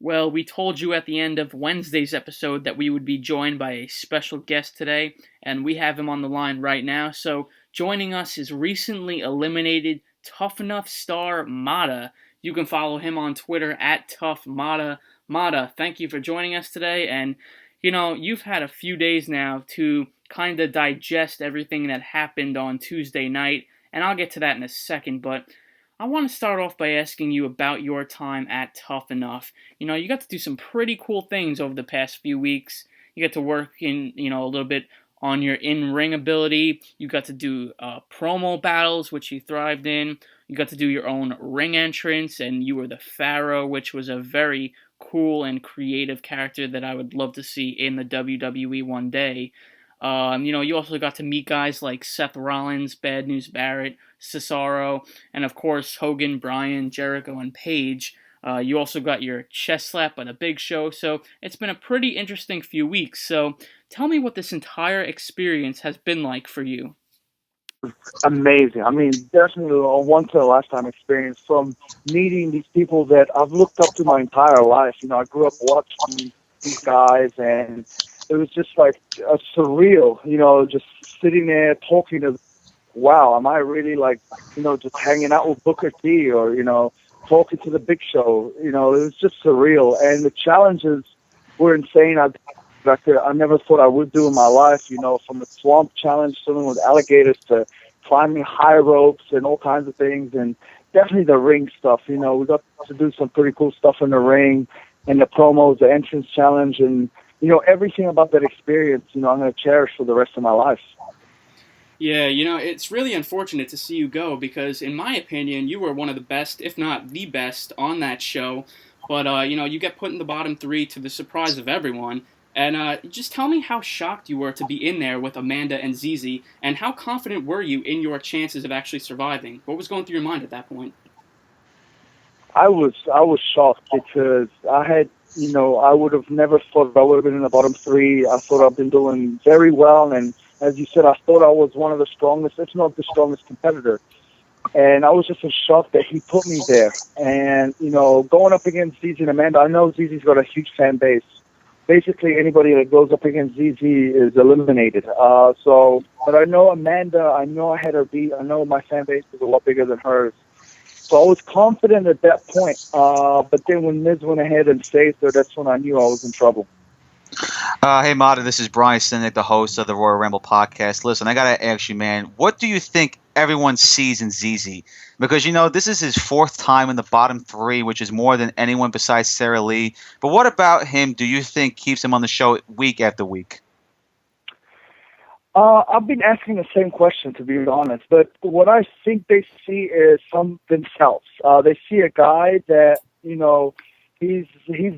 Well, we told you at the end of Wednesday's episode that we would be joined by a special guest today, and we have him on the line right now. So, joining us is recently eliminated Tough Enough star Mada. You can follow him on Twitter at ToughMada. Mada, thank you for joining us today, and you've had a few days now to kind of digest everything that happened on Tuesday night, and I'll get to that in a second, but I want to start off by asking you about your time at Tough Enough. You got to do some pretty cool things over the past few weeks. You got to work in, a little bit on your in-ring ability. You got to do promo battles, which you thrived in. You got to do your own ring entrance, and you were the Pharaoh, which was a very cool and creative character that I would love to see in the WWE one day. You also got to meet guys like Seth Rollins, Bad News Barrett, Cesaro, and of course Hogan, Bryan, Jericho, and Paige. You also got your chest slap by the Big Show, so it's been a pretty interesting few weeks. So tell me what this entire experience has been like for you. Amazing. I mean, definitely a once-in-a-lifetime experience from meeting these people that I've looked up to my entire life. I grew up watching these guys, and it was just like a surreal, just sitting there talking to, wow, am I really just hanging out with Booker T or, talking to the Big Show? It was just surreal. And the challenges were insane. I never thought I would do in my life, from the swamp challenge, swimming with alligators, to climbing high ropes and all kinds of things. And definitely the ring stuff, we got to do some pretty cool stuff in the ring and the promos, the entrance challenge, and everything about that experience, I'm going to cherish for the rest of my life. Yeah, it's really unfortunate to see you go because, in my opinion, you were one of the best, if not the best, on that show. But, you get put in the bottom three to the surprise of everyone. And just tell me how shocked you were to be in there with Amanda and ZZ, and how confident were you in your chances of actually surviving? What was going through your mind at that point? I was shocked because I had, I would have never thought I would have been in the bottom three. I thought I've been doing very well, and as you said, I thought I was one of the strongest, if not the strongest competitor. And I was just in shock that he put me there. And, going up against ZZ and Amanda, I know ZZ's got a huge fan base. Basically, anybody that goes up against ZZ is eliminated. But I know Amanda, I know I had her beat. I know my fan base is a lot bigger than hers. So I was confident at that point. But then when Miz went ahead and saved her, that's when I knew I was in trouble. Hey, Mada, this is Brian Sinek, the host of the Royal Ramble podcast. Listen, I got to ask you, man, what do you think everyone sees in ZZ? Because, this is his fourth time in the bottom three, which is more than anyone besides Sarah Lee. But what about him do you think keeps him on the show week after week? I've been asking the same question, to be honest. But what I think they see is themselves. They see a guy that, he's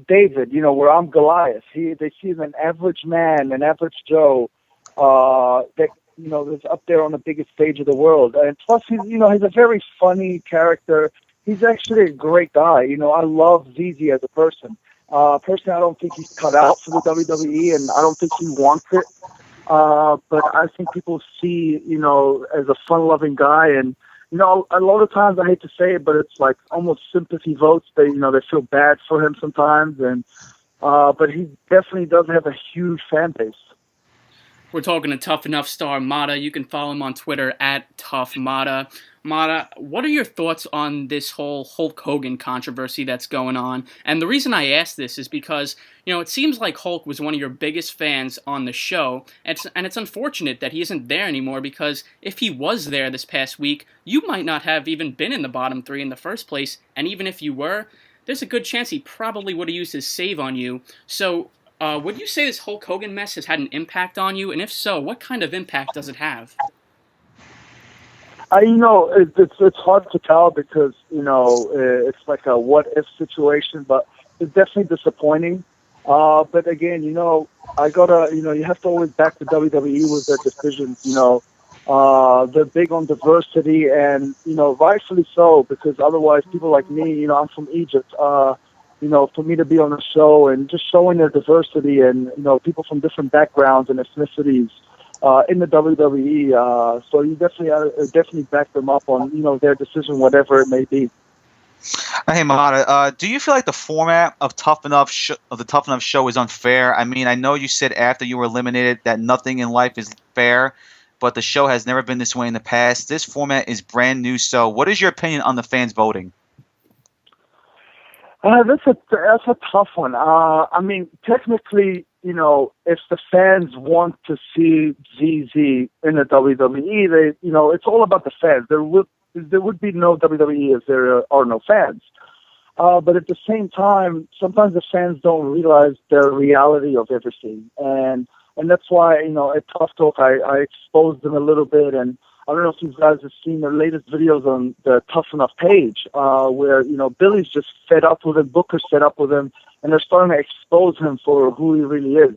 David, where I'm Goliath. They see him an average man, an average Joe, that, that's up there on the biggest stage of the world. And plus, he's a very funny character. He's actually a great guy. I love ZZ as a person. Personally, I don't think he's cut out for the WWE, and I don't think he wants it. But I think people see, as a fun-loving guy, and a lot of times, I hate to say it, but it's like almost sympathy votes. They feel bad for him sometimes, but he definitely does have a huge fan base. We're talking to Tough Enough star Mada. You can follow him on Twitter at ToughMada. Mada, what are your thoughts on this whole Hulk Hogan controversy that's going on? And the reason I ask this is because, it seems like Hulk was one of your biggest fans on the show, and it's unfortunate that he isn't there anymore because if he was there this past week, you might not have even been in the bottom three in the first place, and even if you were, there's a good chance he probably would have used his save on you. So, would you say this Hulk Hogan mess has had an impact on you? And if so, what kind of impact does it have? It's hard to tell because, it's like a what-if situation, but it's definitely disappointing. But again, I gotta, you have to always back the WWE with their decisions, they're big on diversity and, rightfully so, because otherwise people like me, I'm from Egypt, for me to be on the show and just showing their diversity and, people from different backgrounds and ethnicities in the WWE. So you definitely back them up on, their decision, whatever it may be. Hey, Mada, do you feel like the format of the Tough Enough show is unfair? I mean, I know you said after you were eliminated that nothing in life is fair, but the show has never been this way in the past. This format is brand new. So, what is your opinion on the fans voting? That's a tough one. I mean, technically, if the fans want to see ZZ in the WWE, it's all about the fans. There would be no WWE if there are no fans. But at the same time, sometimes the fans don't realize the reality of everything, and that's why at Tough Talk I exposed them a little bit. And I don't know if you guys have seen their latest videos on the Tough Enough page, where Billy's just fed up with him, Booker's fed up with him, and they're starting to expose him for who he really is.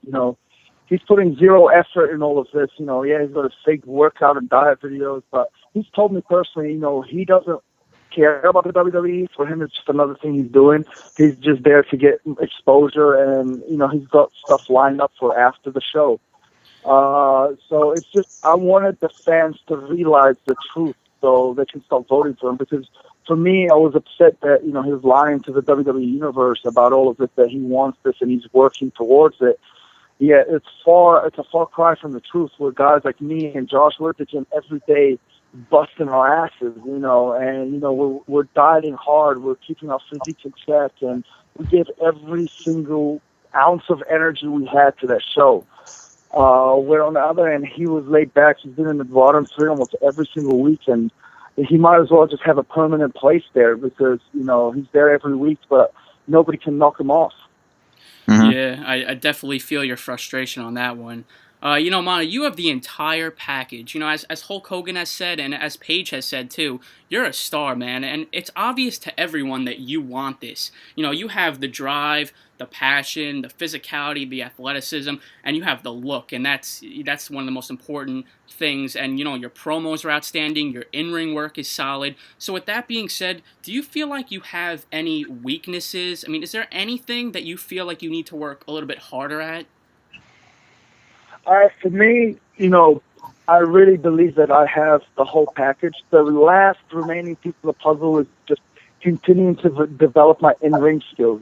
He's putting zero effort in all of this. Yeah, he's got a fake workout and diet videos, but he's told me personally, he doesn't care about the WWE. For him, it's just another thing he's doing. He's just there to get exposure, and he's got stuff lined up for after the show. So it's just, I wanted the fans to realize the truth so they can start voting for him, because for me, I was upset that, he was lying to the WWE universe about all of this, that he wants this and he's working towards it. Yeah, it's a far cry from the truth, where guys like me and Josh, we're at the gym every day busting our asses, and, we're dieting hard, we're keeping our physique in check, and we give every single ounce of energy we had to that show. Where on the other end, he was laid back. He's been in the bottom three almost every single week, and he might as well just have a permanent place there, because, he's there every week, but nobody can knock him off. Mm-hmm. Yeah, I definitely feel your frustration on that one. Mada, you have the entire package. As Hulk Hogan has said, and as Paige has said too, you're a star, man, and it's obvious to everyone that you want this. You have the drive, the passion, the physicality, the athleticism, and you have the look, and that's one of the most important things. And your promos are outstanding, your in-ring work is solid. So with that being said, do you feel like you have any weaknesses? I mean, is there anything that you feel like you need to work a little bit harder at? For me, I really believe that I have the whole package. The last remaining piece of the puzzle is just continuing to develop my in-ring skills.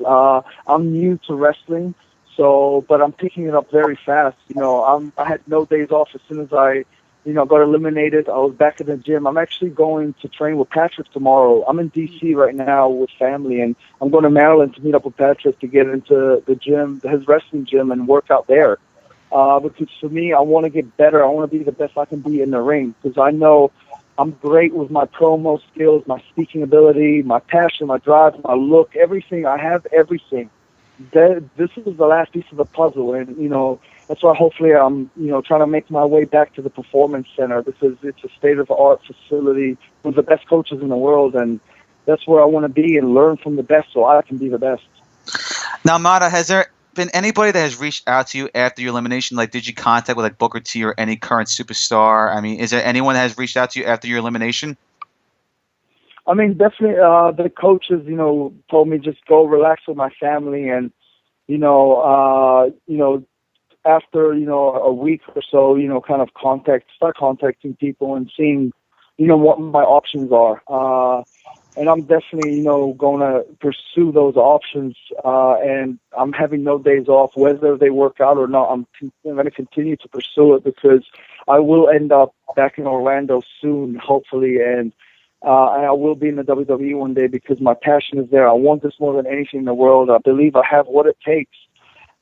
I'm new to wrestling, but I'm picking it up very fast. I had no days off as soon as I, got eliminated. I was back in the gym. I'm actually going to train with Patrick tomorrow. I'm in D.C. right now with family, and I'm going to Maryland to meet up with Patrick to get into the gym, his wrestling gym, and work out there. Because for me, I want to get better. I want to be the best I can be in the ring, because I know I'm great with my promo skills, my speaking ability, my passion, my drive, my look, everything. I have everything. This is the last piece of the puzzle, and that's why hopefully I'm trying to make my way back to the Performance Center, because it's a state-of-the-art facility with the best coaches in the world, and that's where I want to be and learn from the best so I can be the best. Now, Mada, has there been anybody that has reached out to you after your elimination? Like, did you contact with Booker T or any current superstar? I mean, is there anyone that has reached out to you after your elimination? I mean, definitely the coaches, told me just go relax with my family, and after a week or so, kind of start contacting people and seeing what my options are. And I'm definitely, going to pursue those options. And I'm having no days off, whether they work out or not. I'm going to continue to pursue it, because I will end up back in Orlando soon, hopefully. And I will be in the WWE one day, because my passion is there. I want this more than anything in the world. I believe I have what it takes.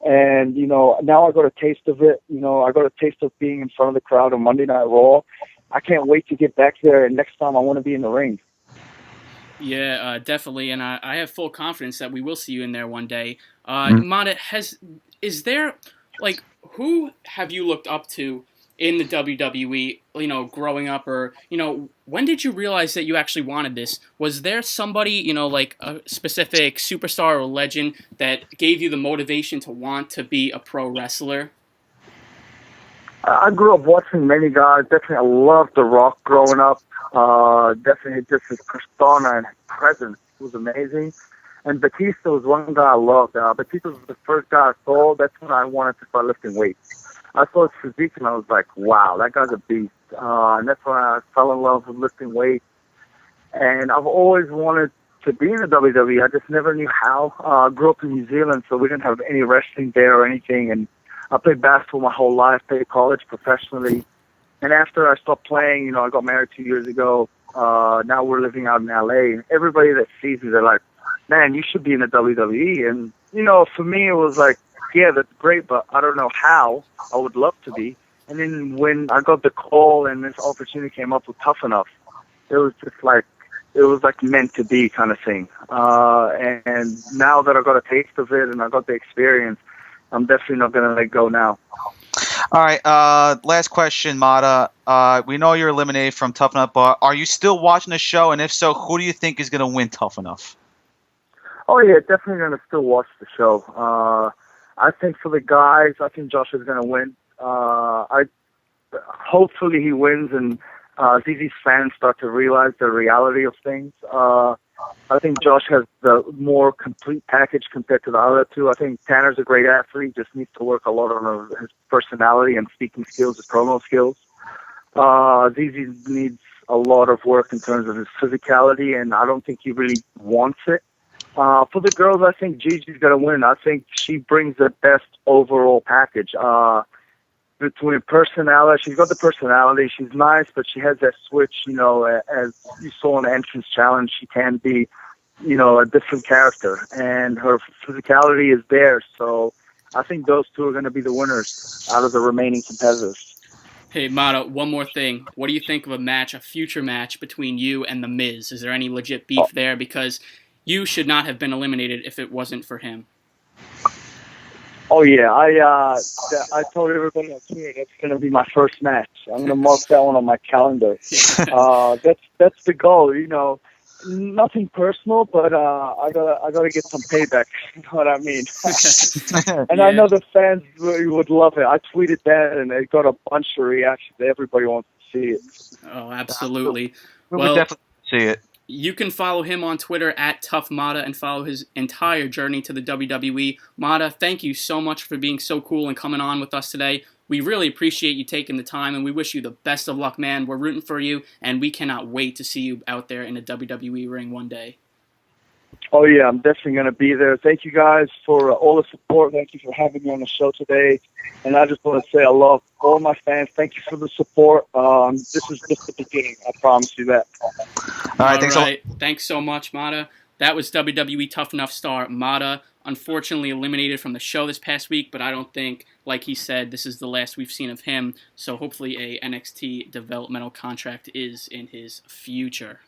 And, now I got a taste of it. I got a taste of being in front of the crowd on Monday Night Raw. I can't wait to get back there. And next time I want to be in the ring. Yeah, definitely, and I have full confidence that we will see you in there one day. Mada, is there, who have you looked up to in the WWE, growing up, or, when did you realize that you actually wanted this? Was there somebody, like a specific superstar or legend that gave you the motivation to want to be a pro wrestler? I grew up watching many guys. Definitely, I loved The Rock growing up. Definitely just his persona and presence was amazing. And Batista was one guy I loved. Batista was the first guy I saw. That's when I wanted to start lifting weights. I saw his physique and I was like, wow, that guy's a beast. And that's when I fell in love with lifting weights. And I've always wanted to be in the WWE. I just never knew how. I grew up in New Zealand, so we didn't have any wrestling there or anything. And I played basketball my whole life, played college professionally. And after I stopped playing, you know, I got married 2 years ago. Now we're living out in LA. And everybody that sees me, they're like, man, you should be in the WWE. And, you know, for me, it was like, yeah, that's great, but I don't know how. I would love to be. And then when I got the call and this opportunity came up with Tough Enough, it was just like, it was like meant to be kind of thing. And now that I got a taste of it and I got the experience, I'm definitely not going to let go now. All right, last question, Mada. We know you're eliminated from Tough Enough, but are you still watching the show? And if so, who do you think is going to win Tough Enough? Oh, yeah, definitely going to still watch the show. I think for the guys, I think Josh is going to win. Hopefully he wins and ZZ's fans start to realize the reality of things. I think Josh has the more complete package compared to the other two. I think Tanner's a great athlete, just needs to work a lot on his personality and speaking skills, his promo skills. ZZ needs a lot of work in terms of his physicality, and I don't think he really wants it. For the girls, I think Gigi's going to win. I think she brings the best overall package. Between personality, she's got the personality, she's nice, but she has that switch, you know, as you saw in the entrance challenge, she can be, you know, a different character, and her physicality is there, so I think those two are going to be the winners out of the remaining competitors. Hey, Mada, one more thing. What do you think of a future match between you and The Miz? Is there any legit beef there? Because you should not have been eliminated if it wasn't for him. Oh yeah, I told everybody on Twitter that's going to be my first match. I'm going to mark that one on my calendar. That's the goal, you know. Nothing personal, but I gotta get some payback. You know what I mean? And yeah. I know the fans would love it. I tweeted that, and it got a bunch of reactions. Everybody wants to see it. Oh, absolutely. We would definitely see it. You can follow him on Twitter at ToughMada and follow his entire journey to the WWE. Mada, thank you so much for being so cool and coming on with us today. We really appreciate you taking the time, and we wish you the best of luck, man. We're rooting for you, and we cannot wait to see you out there in a WWE ring one day. Oh, yeah, I'm definitely going to be there. Thank you guys for all the support. Thank you for having me on the show today. And I just want to say I love all my fans. Thank you for the support. This is just the beginning. I promise you that. All right. Thanks so much, Mada. That was WWE Tough Enough star Mada. Unfortunately eliminated from the show this past week, but I don't think, like he said, this is the last we've seen of him. So hopefully a NXT developmental contract is in his future.